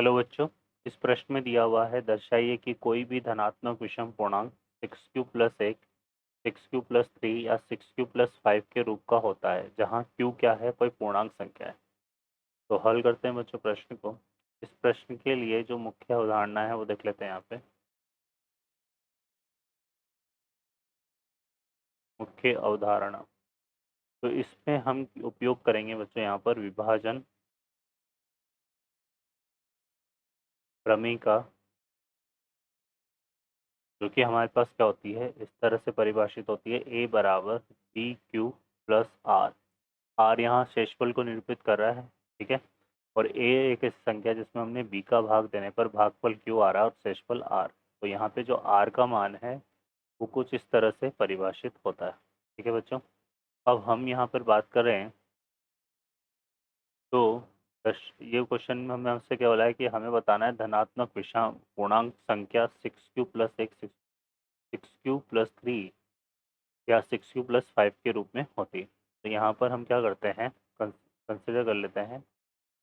Hello बच्चों, इस प्रश्न में दिया हुआ है दर्शाइए कि कोई भी धनात्मक विषम पूर्णांक 6q+1, 6q+3 या 6q+5 के रूप का होता है जहाँ q क्या है, कोई पूर्णांक संख्या है। तो हल करते हैं बच्चों प्रश्न को। इस प्रश्न के लिए जो मुख्य अवधारणा है वो देख लेते हैं यहाँ पे। मुख्य अवधारणा, तो इसमें हम उपयोग करेंगे बच्चों यहाँ पर विभाजन प्रमेय का, जो कि हमारे पास क्या होती है, इस तरह से परिभाषित होती है a बराबर b q plus r. R यहाँ शेषफल को निरूपित कर रहा है, ठीक है। और ए एक ऐसी संख्या जिसमें हमने बी का भाग देने पर भागफल क्यू आ रहा है और शेषफल आर। तो यहाँ पे जो आर का मान है वो कुछ इस तरह से परिभाषित होता है, ठीक है बच्चों। अब हम यहाँ पर बात कर रहे हैं, तो ये क्वेश्चन में हमें हमसे क्या बोला है कि हमें बताना है धनात्मक विषम पूर्णांक संख्या 6q+1, 6q+3 या 6q+5 के रूप में होती। तो यहाँ पर हम क्या करते हैं, कंसिडर कर लेते हैं,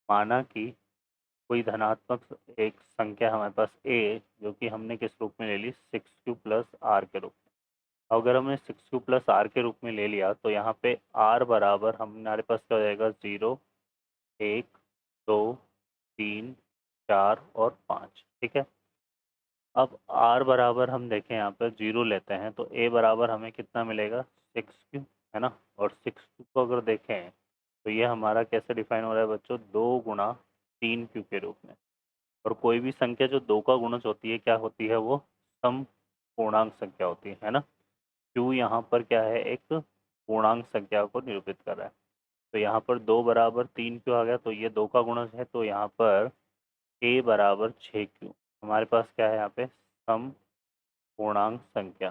माना कि कोई धनात्मक एक संख्या हमारे पास a, जो कि हमने किस रूप में ले ली, 6q+r के रूप में। अगर हमने 6q+r के रूप में ले लिया तो यहाँ पे r बराबर हमारे पास क्या हो जाएगा, 0, 1, 2, 3, 4 और 5, ठीक है। अब r बराबर हम देखें यहाँ पर 0 लेते हैं तो a बराबर हमें कितना मिलेगा, 6q, है ना। और 6q को अगर देखें तो ये हमारा कैसे डिफाइन हो रहा है बच्चों, 2 गुणा 3q के रूप में। और कोई भी संख्या जो 2 का गुणज होती है क्या होती है, वो सम पूर्णांक संख्या होती है ना। q यहाँ पर क्या है, एक पूर्णांक संख्या को निरूपित कर रहा है। तो यहाँ पर 2 बराबर 3q आ गया, तो ये 2 का गुणज है, तो यहाँ पर a बराबर 6q हमारे पास क्या है, यहाँ पे सम पूर्णांक संख्या,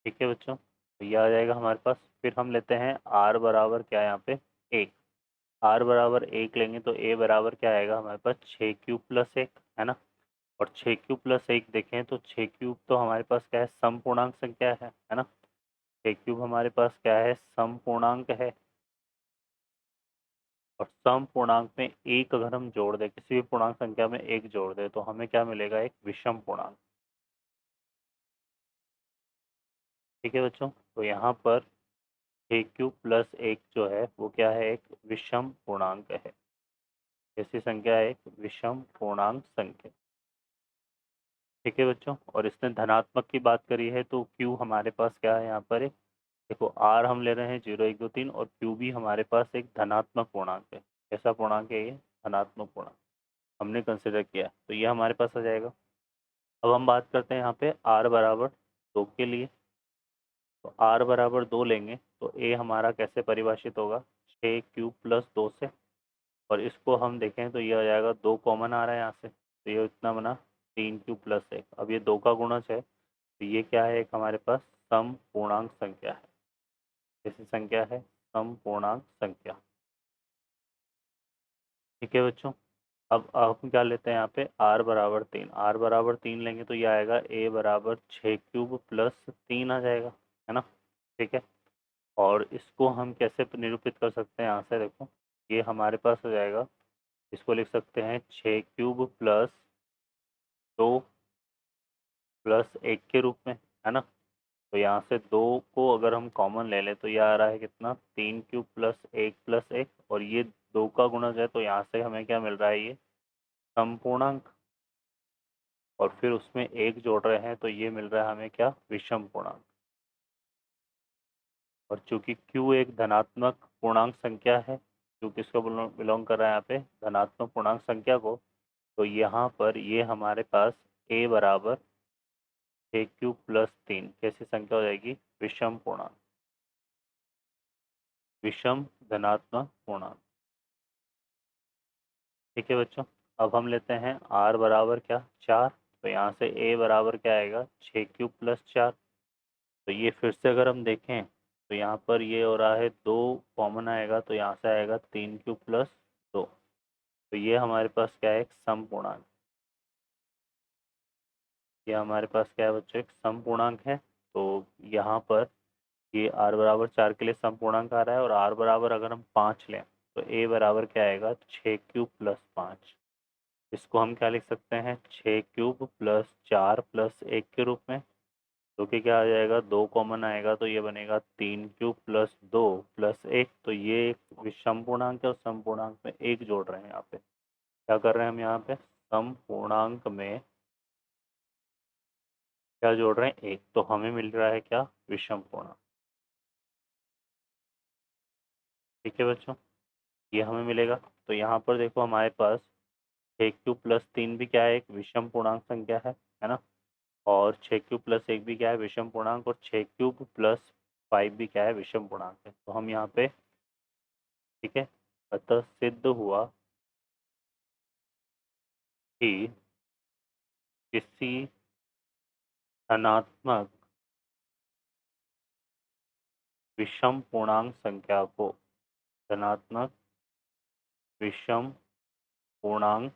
ठीक है बच्चों। तो ये आ जाएगा हमारे पास। फिर हम लेते हैं r बराबर क्या है यहाँ पे, 1। r बराबर 1 लेंगे तो a बराबर क्या आएगा हमारे पास, 6q+1, है ना। और 6q+1 देखें तो 6 क्यूब तो हमारे पास क्या है, सम पूर्णांक संख्या है ना। 6 क्यूब हमारे पास क्या है, सम पूर्णांक है। और सम पूर्णांक में एक अगर हम जोड़ दें, किसी भी पूर्णांक संख्या में एक जोड़ दें तो हमें क्या मिलेगा, एक विषम पूर्णांक, ठीक है बच्चों। तो यहाँ पर 6q+1 जो है वो क्या है, एक विषम पूर्णांक है। ऐसी संख्या है एक विषम पूर्णांक संख्या, ठीक है बच्चों। और इसने धनात्मक की बात करी है तो q हमारे पास क्या है यहाँ पर, एक देखो r हम ले रहे हैं 0, 1, 2, 3 और q भी हमारे पास एक धनात्मक पूर्णांक है। कैसा पूर्णांक है ये, धनात्मक पूर्णांक हमने कंसिडर किया, तो ये हमारे पास आ जाएगा। अब हम बात करते हैं यहाँ पे r बराबर 2 के लिए। तो r बराबर 2 लेंगे तो a हमारा कैसे परिभाषित होगा, 6q+2 से। और इसको हम देखें तो ये आ जाएगा, 2 कॉमन आ रहा है यहाँ से, तो ये इतना बना 3q+1। अब ये 2 का गुणज है तो ये क्या है, एक हमारे पास सम पूर्णांक संख्या है। कैसी संख्या है, सम पूर्णांक संख्या, ठीक है बच्चों। अब हम क्या लेते हैं यहाँ पे, r बराबर 3। r बराबर 3 लेंगे तो ये आएगा a बराबर 6 क्यूब+3 आ जाएगा, है ना, ठीक है। और इसको हम कैसे निरूपित कर सकते हैं, यहाँ से देखो ये हमारे पास हो जाएगा, इसको लिख सकते हैं 6 क्यूब+2+1 के रूप में, है ना। तो यहाँ से 2 को अगर हम कॉमन ले लें तो ये आ रहा है कितना, 3q+1+1। और ये 2 का गुणज है तो यहाँ से हमें क्या मिल रहा है, ये समपूर्णांक। और फिर उसमें एक जोड़ रहे हैं तो ये मिल रहा है हमें क्या, विषम पूर्णांक। और चूंकि q एक धनात्मक पूर्णांक संख्या है, q किसको बिलोंग कर रहा है यहाँ पे, धनात्मक पूर्णांक संख्या को, तो यहाँ पर ये हमारे पास a बराबर 6q+3 कैसी संख्या हो जाएगी, विषम पूर्णांक, विषम धनात्मक पूर्णांक, ठीक है बच्चों। अब हम लेते हैं r बराबर क्या, 4। तो यहाँ से a बराबर क्या आएगा, 6q+4। तो ये फिर से अगर हम देखें तो यहाँ पर ये हो रहा है, 2 कॉमन आएगा तो यहाँ से आएगा 3q+2। तो ये हमारे पास क्या है, एक सम पूर्णांक। ये हमारे पास क्या है बच्चों, एक सम पूर्णांक है। तो यहाँ पर ये r बराबर 4 के लिए सम पूर्णांक आ रहा है। और r बराबर अगर हम 5 लें तो a बराबर क्या आएगा 6 क्यूब प्लस 5। इसको हम क्या लिख सकते हैं 6 क्यूब प्लस 4 प्लस 1 के रूप में। जो कि क्या आ जाएगा 2 कॉमन आएगा तो ये बनेगा 3 क्यूब प्लस 2 प्लस 1। तो ये एक विषम पूर्णांक है और सम पूर्णांक में 1 जोड़ रहे हैं। यहाँ पे क्या कर रहे हैं हम यहाँ पे सम पूर्णांक में क्या जोड़ रहे हैं 1। तो हमें मिल रहा है क्या विषम पूर्णांक। ठीक है बच्चों, ये हमें मिलेगा। तो यहाँ पर देखो हमारे पास 6 क्यूब प्लस 3 भी क्या है एक विषम पूर्णांक संख्या है ना। और 6 क्यूब प्लस 1 भी क्या है विषम पूर्णांक, और 6 क्यूब प्लस 5 भी क्या है विषम पूर्णांक है। तो हम यहाँ पे ठीक है, अतः सिद्ध हुआ कि किसी धनात्मक विषम पूर्णांक संख्या को धनात्मक विषम पूर्णांक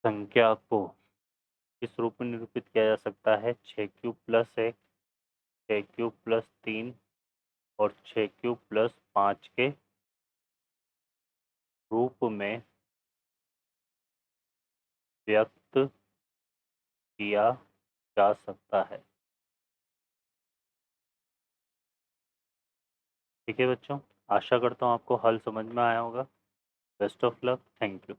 संख्या को इस रूप में निरूपित किया जा सकता है 6 क्यूब प्लस 1, 6 क्यूब प्लस 3 और 6 क्यूब प्लस 5 के रूप में व्यक्त किया जा सकता है। ठीक है बच्चों, आशा करता हूँ आपको हल समझ में आया होगा। Best of luck, thank you.